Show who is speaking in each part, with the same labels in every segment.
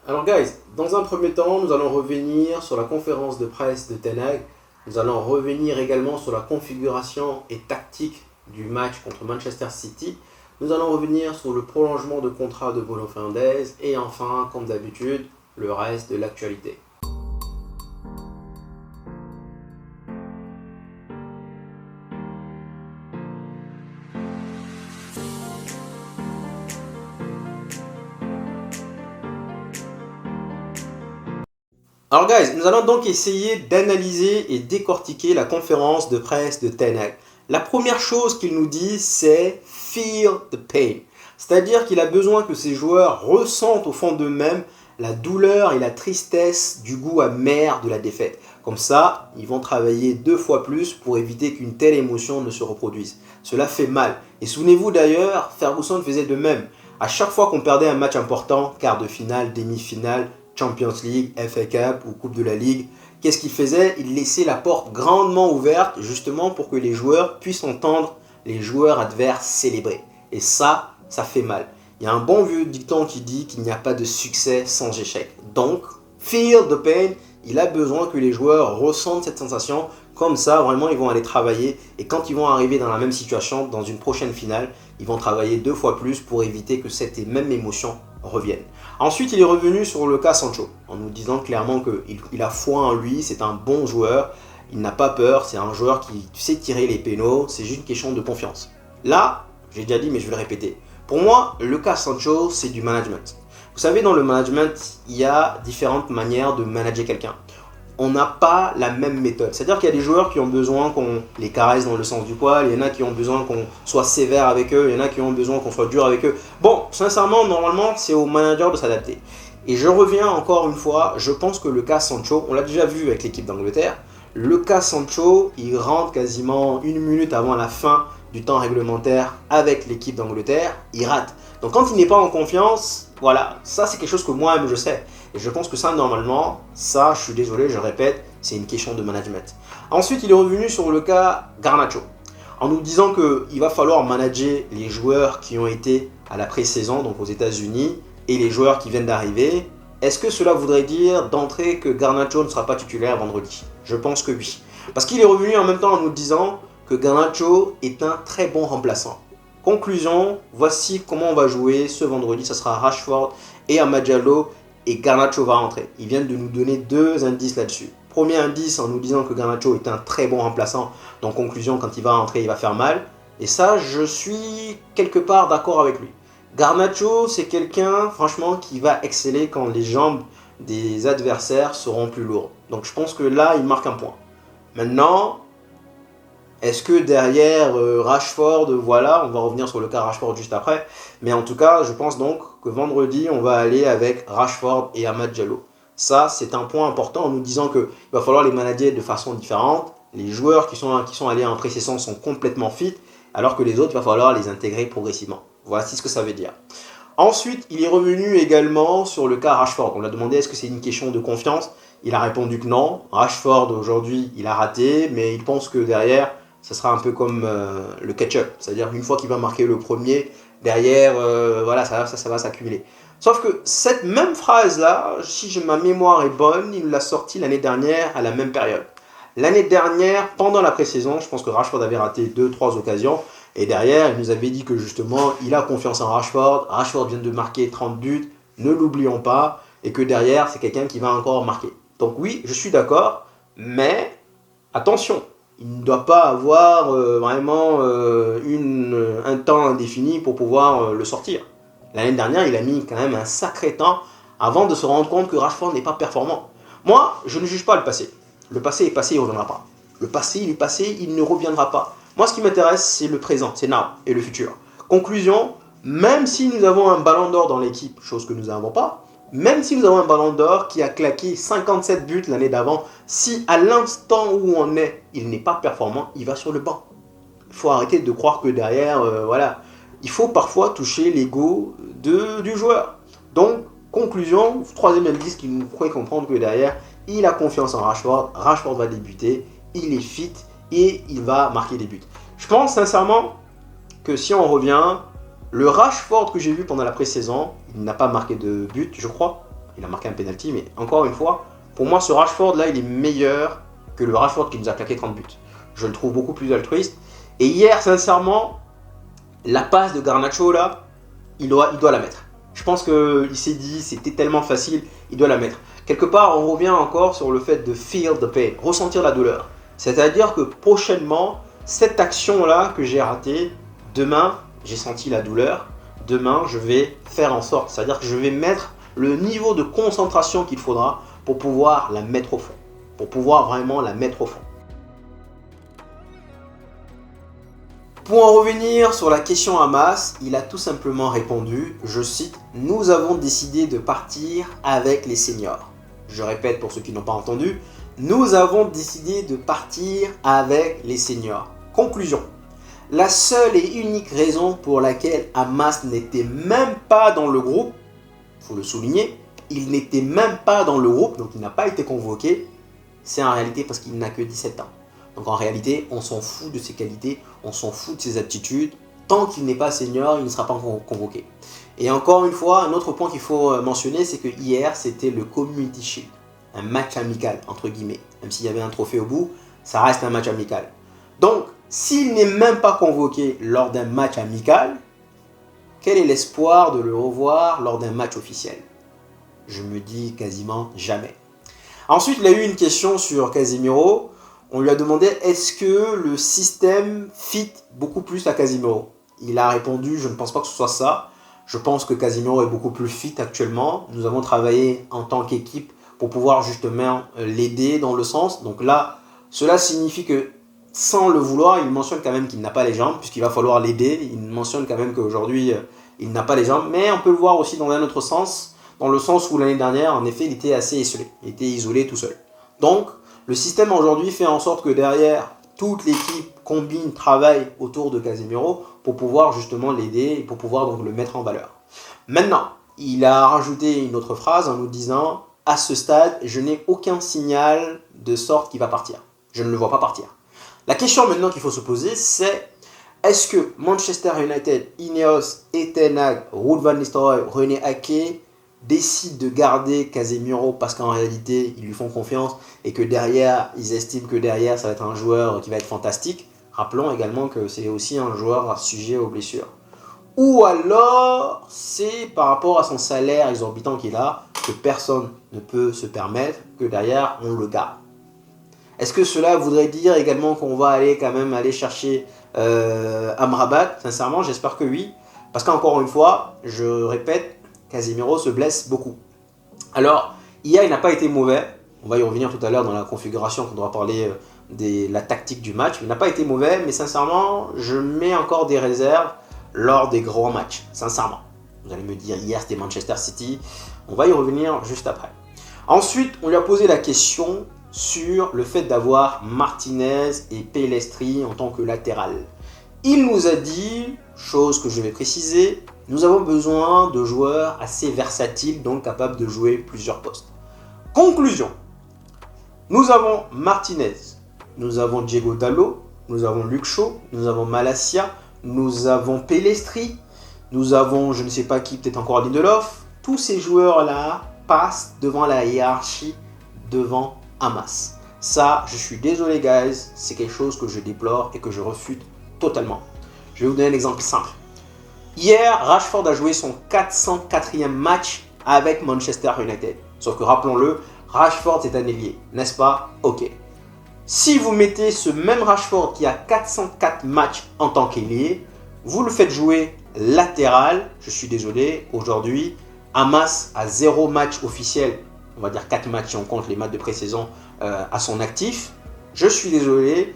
Speaker 1: Alors guys, dans un premier temps, nous allons revenir sur la conférence de presse de Ten Hag. Nous allons revenir également sur la configuration et tactique du match contre Manchester City. Nous allons revenir sur le prolongement de contrat de Bruno Fernandes et enfin, comme d'habitude, le reste de l'actualité. Alors guys, nous allons donc essayer d'analyser et décortiquer la conférence de presse de Ten Hag. La première chose qu'il nous dit, c'est « feel the pain ». C'est-à-dire qu'il a besoin que ses joueurs ressentent au fond d'eux-mêmes la douleur et la tristesse du goût amer de la défaite. Comme ça, ils vont travailler 2 fois plus pour éviter qu'une telle émotion ne se reproduise. Cela fait mal. Et souvenez-vous d'ailleurs, Ferguson faisait de même. À chaque fois qu'on perdait un match important, quart de finale, demi-finale, Champions League, FA Cup ou Coupe de la Ligue, qu'est-ce qu'il faisait? Il laissait la porte grandement ouverte justement pour que les joueurs puissent entendre les joueurs adverses célébrer. Et ça fait mal. Il y a un bon vieux dicton qui dit qu'il n'y a pas de succès sans échec. Donc, feel the pain, il a besoin que les joueurs ressentent cette sensation. Comme ça, vraiment, ils vont aller travailler. Et quand ils vont arriver dans la même situation, dans une prochaine finale, ils vont travailler 2 fois plus pour éviter que cette même émotion revienne. Ensuite, il est revenu sur le cas Sancho, en nous disant clairement qu'il a foi en lui, c'est un bon joueur, il n'a pas peur, c'est un joueur qui sait tirer les pénaux, c'est juste une question de confiance. Là, j'ai déjà dit, mais je vais le répéter. Pour moi, le cas Sancho, c'est du management. Vous savez, dans le management, il y a différentes manières de manager quelqu'un. On n'a pas la même méthode. C'est-à-dire qu'il y a des joueurs qui ont besoin qu'on les caresse dans le sens du poil, il y en a qui ont besoin qu'on soit sévère avec eux, il y en a qui ont besoin qu'on soit dur avec eux. Bon, sincèrement, normalement, c'est au manager de s'adapter. Et je reviens encore une fois, je pense que le cas Sancho, on l'a déjà vu avec l'équipe d'Angleterre, le cas Sancho, il rentre quasiment 1 minute avant la fin du temps réglementaire avec l'équipe d'Angleterre, il rate. Donc quand il n'est pas en confiance, voilà, ça c'est quelque chose que moi-même je sais. Et je pense que ça, normalement, ça, je suis désolé, je répète, c'est une question de management. Ensuite, il est revenu sur le cas Garnacho, en nous disant qu'il va falloir manager les joueurs qui ont été à la pré-saison, donc aux États-Unis, et les joueurs qui viennent d'arriver. Est-ce que cela voudrait dire d'entrée que Garnacho ne sera pas titulaire vendredi? Je pense que oui. Parce qu'il est revenu en même temps en nous disant que Garnacho est un très bon remplaçant. Conclusion, voici comment on va jouer ce vendredi. Ça sera Rashford et Amad Diallo. Et Garnacho va rentrer. Ils viennent de nous donner 2 indices là-dessus. Premier indice en nous disant que Garnacho est un très bon remplaçant. Donc conclusion, quand il va rentrer, il va faire mal. Et ça, je suis quelque part d'accord avec lui. Garnacho, c'est quelqu'un, franchement, qui va exceller quand les jambes des adversaires seront plus lourdes. Donc je pense que là, il marque un point. Maintenant, est-ce que derrière Rashford, voilà, on va revenir sur le cas Rashford juste après. Mais en tout cas, je pense donc que vendredi, on va aller avec Rashford et Amad Diallo. Ça, c'est un point important en nous disant qu'il va falloir les manager de façon différente. Les joueurs qui sont allés en pré-saison sont complètement fit, alors que les autres, il va falloir les intégrer progressivement. Voici ce que ça veut dire. Ensuite, il est revenu également sur le cas Rashford. On l'a demandé, est-ce que c'est une question de confiance? Il a répondu que non. Rashford, aujourd'hui, il a raté, mais il pense que derrière, ça sera un peu comme le ketchup. C'est-à-dire qu'une fois qu'il va marquer le premier, derrière, voilà, ça va s'accumuler. Sauf que cette même phrase-là, si ma mémoire est bonne, il l'a sortie l'année dernière à la même période. L'année dernière, pendant la pré-saison, je pense que Rashford avait raté 2-3 occasions. Et derrière, il nous avait dit que justement, il a confiance en Rashford. Rashford vient de marquer 30 buts, ne l'oublions pas. Et que derrière, c'est quelqu'un qui va encore marquer. Donc oui, je suis d'accord, mais attention. Il ne doit pas avoir vraiment un temps indéfini pour pouvoir le sortir. L'année dernière, il a mis quand même un sacré temps avant de se rendre compte que Rashford n'est pas performant. Moi, je ne juge pas le passé. Le passé est passé, il ne reviendra pas. Le passé, il est passé, il ne reviendra pas. Moi, ce qui m'intéresse, c'est le présent, c'est now et le futur. Conclusion, même si nous avons un ballon d'or dans l'équipe, chose que nous n'avons pas, même si nous avons un ballon d'or qui a claqué 57 buts l'année d'avant, si à l'instant où on est, il n'est pas performant, il va sur le banc. Il faut arrêter de croire que derrière, voilà, il faut parfois toucher l'ego du joueur. Donc, conclusion, 3e indice qui nous ferait comprendre que derrière, il a confiance en Rashford, Rashford va débuter, il est fit et il va marquer des buts. Je pense sincèrement que si on revient, le Rashford que j'ai vu pendant la pré-saison, il n'a pas marqué de but, je crois. il a marqué un penalty, mais encore une fois, pour moi, ce Rashford là, il est meilleur que le Rashford qui nous a claqué 30 buts. Je le trouve beaucoup plus altruiste. Et hier, sincèrement, la passe de Garnacho là, il doit la mettre. Je pense qu'il s'est dit, c'était tellement facile, il doit la mettre. Quelque part, on revient encore sur le fait de feel the pain, ressentir la douleur. C'est-à-dire que prochainement, cette action-là que j'ai ratée, demain, j'ai senti la douleur. Demain, je vais faire en sorte, c'est-à-dire que je vais mettre le niveau de concentration qu'il faudra pour pouvoir la mettre au fond. Pour pouvoir vraiment la mettre au fond. Pour en revenir sur la question Hamas, il a tout simplement répondu, je cite, « Nous avons décidé de partir avec les seniors. » Je répète pour ceux qui n'ont pas entendu, « Nous avons décidé de partir avec les seniors. » Conclusion. La seule et unique raison pour laquelle Hamas n'était même pas dans le groupe, il faut le souligner, il n'était même pas dans le groupe, donc il n'a pas été convoqué, c'est en réalité parce qu'il n'a que 17 ans. Donc en réalité, on s'en fout de ses qualités, on s'en fout de ses aptitudes. Tant qu'il n'est pas senior, il ne sera pas convoqué. Et encore une fois, un autre point qu'il faut mentionner, c'est que hier, c'était le Community Shield. Un match amical, entre guillemets. Même s'il y avait un trophée au bout, ça reste un match amical. Donc, s'il n'est même pas convoqué lors d'un match amical, quel est l'espoir de le revoir lors d'un match officiel? Je me dis quasiment jamais. Ensuite, il a eu une question sur Casemiro. On lui a demandé est-ce que le système fit beaucoup plus à Casemiro. Il a répondu je ne pense pas que ce soit ça. Je pense que Casemiro est beaucoup plus fit actuellement. Nous avons travaillé en tant qu'équipe pour pouvoir justement l'aider dans le sens. Donc là, cela signifie que sans le vouloir, il mentionne quand même qu'il n'a pas les jambes puisqu'il va falloir l'aider. Il mentionne quand même qu'aujourd'hui, il n'a pas les jambes. Mais on peut le voir aussi dans un autre sens. Dans le sens où l'année dernière, en effet, il était assez isolé. Il était isolé tout seul. Donc, le système aujourd'hui fait en sorte que derrière, toute l'équipe combine, travaille autour de Casemiro pour pouvoir justement l'aider et pour pouvoir donc le mettre en valeur. Maintenant, il a rajouté une autre phrase en nous disant « À ce stade, je n'ai aucun signal de sorte qu'il va partir. Je ne le vois pas partir. » La question maintenant qu'il faut se poser, c'est est-ce que Manchester United, Ineos, Ten Hag, Ruud van Nistelrooy, René Ake décident de garder Casemiro parce qu'en réalité, ils lui font confiance et que derrière, ils estiment que derrière, ça va être un joueur qui va être fantastique. Rappelons également que c'est aussi un joueur sujet aux blessures. Ou alors, c'est par rapport à son salaire exorbitant qu'il a, que personne ne peut se permettre, que derrière, on le garde. Est-ce que cela voudrait dire également qu'on va quand même aller chercher Amrabat? Sincèrement, j'espère que oui. Parce qu'encore une fois, je répète, Casemiro se blesse beaucoup. Alors, hier, il n'a pas été mauvais. On va y revenir tout à l'heure dans la configuration quand on va parler de la tactique du match. Il n'a pas été mauvais, mais sincèrement, je mets encore des réserves lors des grands matchs. Sincèrement. Vous allez me dire, hier, c'était Manchester City. On va y revenir juste après. Ensuite, on lui a posé la question sur le fait d'avoir Martinez et Pellistri en tant que latéral. Il nous a dit, chose que je vais préciser, nous avons besoin de joueurs assez versatiles, donc capables de jouer plusieurs postes. Conclusion. Nous avons Martinez, nous avons Diego Dalot, nous avons Luke Shaw, nous avons Malacia, nous avons Pellistri, nous avons je ne sais pas qui, peut-être encore Lindelof. Tous ces joueurs-là passent devant la hiérarchie, devant Hamas. Ça, je suis désolé guys, c'est quelque chose que je déplore et que je refute totalement. Je vais vous donner un exemple simple. Hier, Rashford a joué son 404e match avec Manchester United. Sauf que rappelons-le, Rashford c'est un ailier, n'est-ce pas? Ok. Si vous mettez ce même Rashford qui a 404 matchs en tant qu'ailier, vous le faites jouer latéral, je suis désolé, aujourd'hui, Hamas a 0 match officiel, on va dire 4 matchs si on compte les matchs de pré-saison à son actif. Je suis désolé,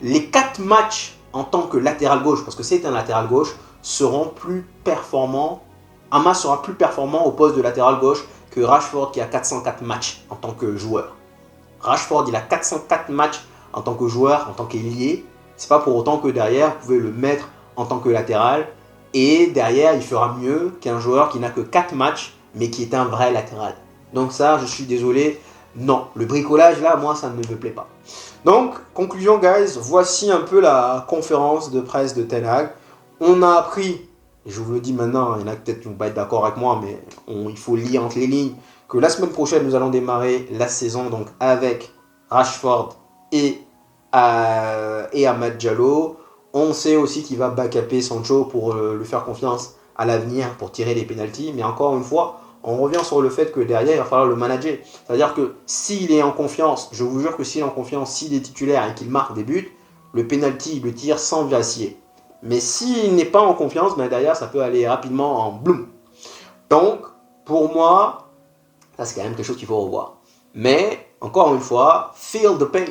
Speaker 1: les 4 matchs en tant que latéral gauche, parce que c'est un latéral gauche, seront plus performants. Hamas sera plus performant au poste de latéral gauche que Rashford qui a 404 matchs en tant que joueur. Rashford, il a 404 matchs en tant que joueur, en tant qu'ailier. C'est pas pour autant que derrière, vous pouvez le mettre en tant que latéral. Et derrière, il fera mieux qu'un joueur qui n'a que 4 matchs, mais qui est un vrai latéral. Donc ça, je suis désolé. Non, le bricolage là, moi, ça ne me plaît pas. Donc, conclusion, guys, voici un peu la conférence de presse de Ten Hag. On a appris, et je vous le dis maintenant, il y en a peut-être qui ne vont pas être d'accord avec moi, mais il faut lire entre les lignes, que la semaine prochaine, nous allons démarrer la saison donc avec Rashford et Amad Diallo. On sait aussi qu'il va backuper Sancho pour lui faire confiance à l'avenir pour tirer les pénaltys. Mais encore une fois, on revient sur le fait que derrière, il va falloir le manager. C'est-à-dire que s'il est en confiance, je vous jure que s'il est en confiance, s'il est titulaire et qu'il marque des buts, le pénalty, il le tire sans vaciller. Mais s'il n'est pas en confiance, ben derrière, ça peut aller rapidement en bloom. Donc, pour moi, ça c'est quand même quelque chose qu'il faut revoir. Mais, encore une fois, feel the pain.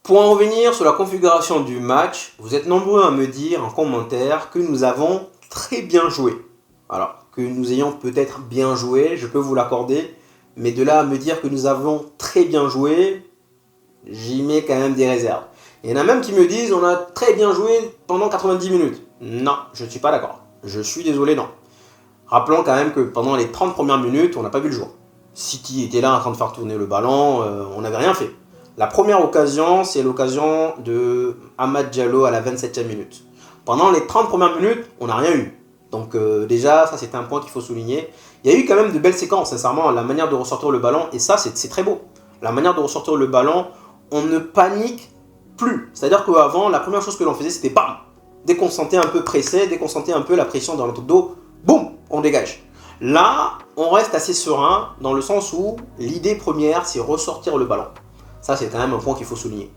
Speaker 1: Pour en revenir sur la configuration du match, vous êtes nombreux à me dire en commentaire que nous avons très bien joué. Alors, que nous ayons peut-être bien joué, je peux vous l'accorder, mais de là à me dire que nous avons très bien joué, j'y mets quand même des réserves. Il y en a même qui me disent on a très bien joué pendant 90 minutes. Non, je ne suis pas d'accord. Je suis désolé, non. Rappelons quand même que pendant les 30 premières minutes, on n'a pas vu le jour. City était là en train de faire tourner le ballon, on n'avait rien fait. La première occasion, c'est l'occasion de Amad Diallo à la 27e minute. Pendant les 30 premières minutes, on n'a rien eu. Donc déjà, ça c'est un point qu'il faut souligner. Il y a eu quand même de belles séquences, sincèrement, la manière de ressortir le ballon, et ça c'est très beau. La manière de ressortir le ballon, on ne panique plus. C'est-à-dire qu'avant, la première chose que l'on faisait, c'était bam. Dès qu'on sentait un peu pressé, dès qu'on sentait un peu la pression dans notre dos, boum, on dégage. Là, on reste assez serein dans le sens où l'idée première, c'est ressortir le ballon. Ça, c'est quand même un point qu'il faut souligner.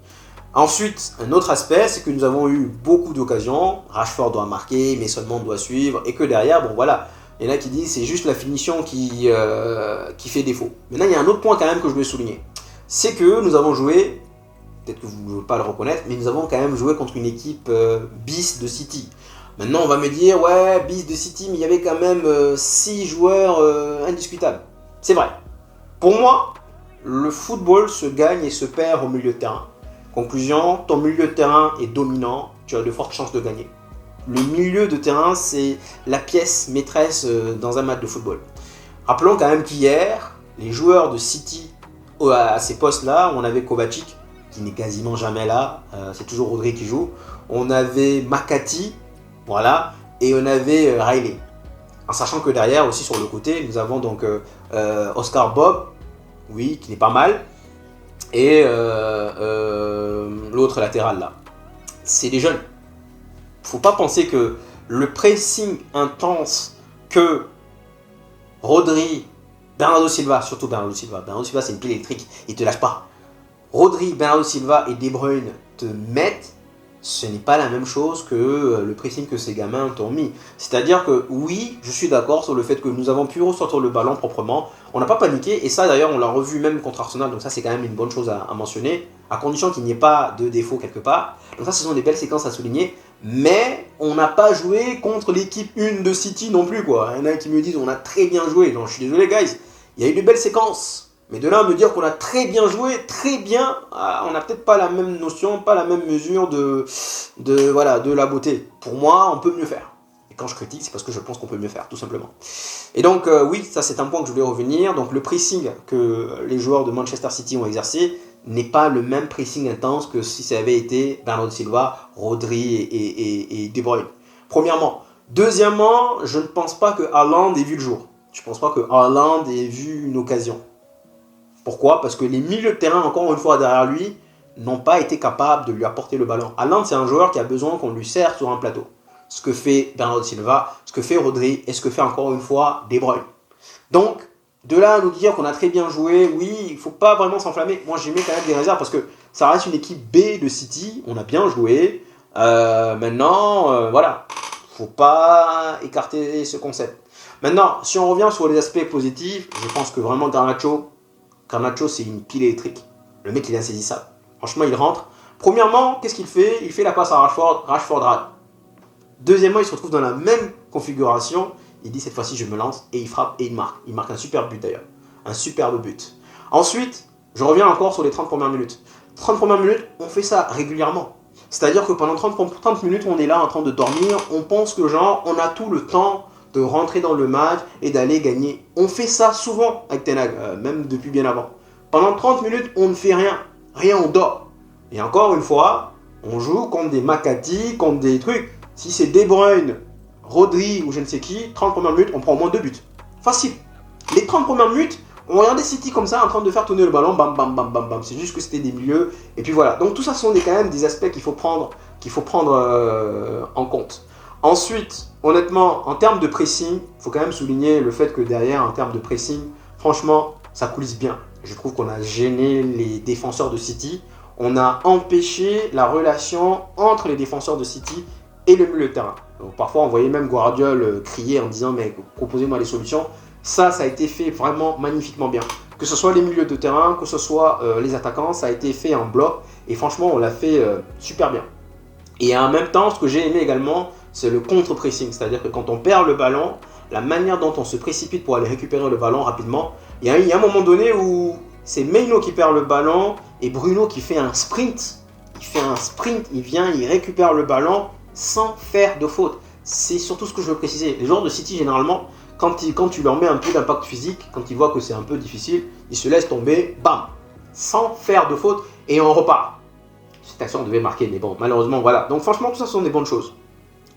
Speaker 1: Ensuite, un autre aspect, c'est que nous avons eu beaucoup d'occasions. Rashford doit marquer, mais seulement doit suivre. Et que derrière, bon voilà, il y en a qui disent c'est juste la finition qui fait défaut. Maintenant, il y a un autre point quand même que je veux souligner. C'est que nous avons joué, peut-être que vous ne voulez pas le reconnaître, mais nous avons quand même joué contre une équipe bis de City. Maintenant, on va me dire, ouais, bis de City, mais il y avait quand même 6 joueurs indiscutables. C'est vrai. Pour moi, le football se gagne et se perd au milieu de terrain. Conclusion, ton milieu de terrain est dominant, tu as de fortes chances de gagner. Le milieu de terrain, c'est la pièce maîtresse dans un match de football. Rappelons quand même qu'hier, les joueurs de City à ces postes-là, on avait Kovacic, qui n'est quasiment jamais là, c'est toujours Rodri qui joue. On avait Makati, voilà, et on avait Riley. En sachant que derrière, aussi sur le côté, nous avons donc Oscar Bob, oui, qui n'est pas mal, et l'autre latéral là. C'est des jeunes. Faut pas penser que le pressing intense que Rodri, Bernardo Silva, surtout Bernardo Silva c'est une pile électrique, il te lâche pas. Rodri, Bernardo Silva et De Bruyne te mettent, ce n'est pas la même chose que le pressing que ces gamins t'ont mis. C'est-à-dire que oui, je suis d'accord sur le fait que nous avons pu ressortir le ballon proprement. On n'a pas paniqué, et ça d'ailleurs on l'a revu même contre Arsenal, donc ça c'est quand même une bonne chose à mentionner, à condition qu'il n'y ait pas de défaut quelque part. Donc ça ce sont des belles séquences à souligner, mais on n'a pas joué contre l'équipe 1 de City non plus quoi. Il y en a qui me disent on a très bien joué, donc je suis désolé guys, il y a eu de belles séquences. Mais de là à me dire qu'on a très bien joué, très bien, on n'a peut-être pas la même notion, pas la même mesure de la beauté. Pour moi, on peut mieux faire. Et quand je critique, c'est parce que je pense qu'on peut mieux faire, tout simplement. Et donc, oui, ça c'est un point que je voulais revenir. Donc le pressing que les joueurs de Manchester City ont exercé n'est pas le même pressing intense que si ça avait été Bernardo Silva, Rodri et De Bruyne. Premièrement. Deuxièmement, je ne pense pas que Haaland ait vu le jour. Je ne pense pas que Haaland ait vu une occasion. Pourquoi? Parce que les milieux de terrain, encore une fois derrière lui, n'ont pas été capables de lui apporter le ballon. Haaland, c'est un joueur qui a besoin qu'on lui sert sur un plateau. Ce que fait Bernardo Silva, ce que fait Rodri et ce que fait encore une fois De Bruyne. Donc, de là à nous dire qu'on a très bien joué, oui, il ne faut pas vraiment s'enflammer. Moi, j'ai mis quand même des réserves parce que ça reste une équipe B de City, on a bien joué. Maintenant, voilà, il ne faut pas écarter ce concept. Maintenant, si on revient sur les aspects positifs, je pense que vraiment Garnacho, c'est une pile électrique. Le mec, il est insaisissable. Franchement, il rentre. Premièrement, qu'est-ce qu'il fait? Il fait la passe à Rashford. Rashford rate. Deuxièmement, il se retrouve dans la même configuration. Il dit cette fois-ci, je me lance. Et il frappe et il marque. Il marque un super but d'ailleurs. Un superbe but. Ensuite, je reviens encore sur les 30 premières minutes. 30 premières minutes, on fait ça régulièrement. C'est-à-dire que pendant 30 minutes, on est là en train de dormir. On pense que genre, on a tout le temps de rentrer dans le match et d'aller gagner. On fait ça souvent avec Ten Hag, même depuis bien avant. Pendant 30 minutes, on ne fait rien. Rien, on dort. Et encore une fois, on joue contre des Makati, contre des trucs. Si c'est De Bruyne, Rodri ou je ne sais qui, 30 premières minutes, on prend au moins 2 buts. Facile. Les 30 premières minutes, on regardait City comme ça en train de faire tourner le ballon, bam bam bam bam bam. C'est juste que c'était des milieux. Et puis voilà. Donc tout ça sont quand même des aspects qu'il faut prendre, en compte. Ensuite, honnêtement, en termes de pressing, il faut quand même souligner le fait que derrière, en termes de pressing, franchement, ça coulisse bien. Je trouve qu'on a gêné les défenseurs de City. On a empêché la relation entre les défenseurs de City et le milieu de terrain. Donc parfois, on voyait même Guardiola crier en disant « mais proposez-moi des solutions ». Ça a été fait vraiment magnifiquement bien. Que ce soit les milieux de terrain, que ce soit les attaquants, ça a été fait en bloc. Et franchement, on l'a fait super bien. Et en même temps, ce que j'ai aimé également, c'est le contre-pressing. C'est-à-dire que quand on perd le ballon, la manière dont on se précipite pour aller récupérer le ballon rapidement, il y a un moment donné où c'est Maino qui perd le ballon et Bruno qui fait un sprint. Il vient, il récupère le ballon sans faire de faute. C'est surtout ce que je veux préciser. Les joueurs de City, généralement, quand tu leur mets un peu d'impact physique, quand ils voient que c'est un peu difficile, ils se laissent tomber, bam, sans faire de faute, et on repart. Cette action devait marquer, mais bon, malheureusement, voilà. Donc franchement, tout ça sont des bonnes choses.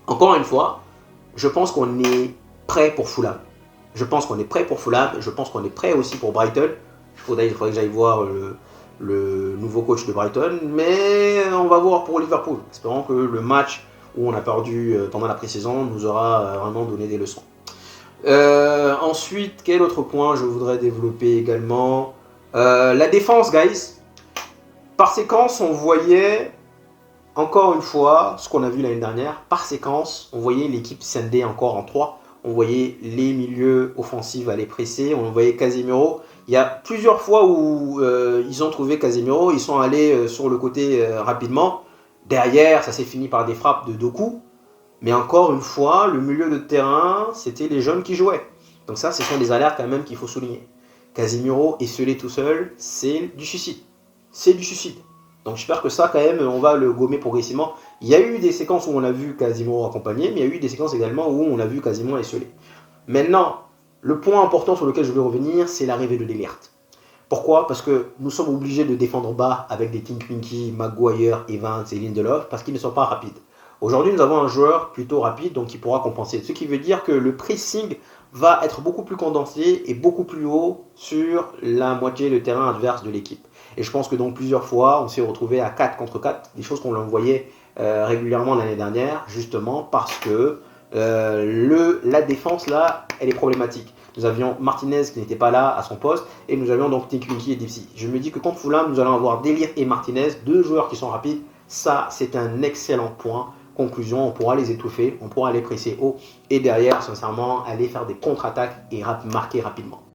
Speaker 1: Encore une fois, je pense qu'on est prêt pour Fulham. Je pense qu'on est prêt aussi pour Brighton. Il faudrait que j'aille voir le nouveau coach de Brighton, mais on va voir pour Liverpool. Espérons que le match où on a perdu pendant la pré-saison nous aura vraiment donné des leçons. Ensuite, quel autre point je voudrais développer également? La défense, guys. Par séquence, on voyait encore une fois ce qu'on a vu l'année dernière. Par séquence, on voyait l'équipe scinder encore en 3. On voyait les milieux offensifs aller presser. On voyait Casemiro. Il y a plusieurs fois où ils ont trouvé Casemiro. Ils sont allés sur le côté rapidement. Derrière, ça s'est fini par des frappes de Doku. Mais encore une fois, le milieu de terrain, c'était les jeunes qui jouaient. Donc ça, ce sont des alertes quand même qu'il faut souligner. Casemiro esselé tout seul, c'est du suicide. Donc j'espère que ça, quand même, on va le gommer progressivement. Il y a eu des séquences où on a vu Casemiro accompagné, mais il y a eu des séquences également où on a vu Casemiro esselé. Maintenant, le point important sur lequel je vais revenir, c'est l'arrivée de De Ligt. Pourquoi? Parce que nous sommes obligés de défendre bas avec des Tinky, Maguire, Evans et Lindelof, parce qu'ils ne sont pas rapides. Aujourd'hui, nous avons un joueur plutôt rapide, donc qui pourra compenser. Ce qui veut dire que le pressing va être beaucoup plus condensé et beaucoup plus haut sur la moitié de terrain adverse de l'équipe. Et je pense que donc plusieurs fois, on s'est retrouvé à 4 contre 4, des choses qu'on voyait régulièrement l'année dernière, justement parce que la défense, là, elle est problématique. Nous avions Martinez qui n'était pas là à son poste, et nous avions donc Tinky et Dipsy. Je me dis que contre Fulham, nous allons avoir De Ligt et Martinez, deux joueurs qui sont rapides. Ça, c'est un excellent point. Conclusion, on pourra les étouffer, on pourra les presser haut, et derrière, sincèrement, aller faire des contre-attaques et marquer rapidement.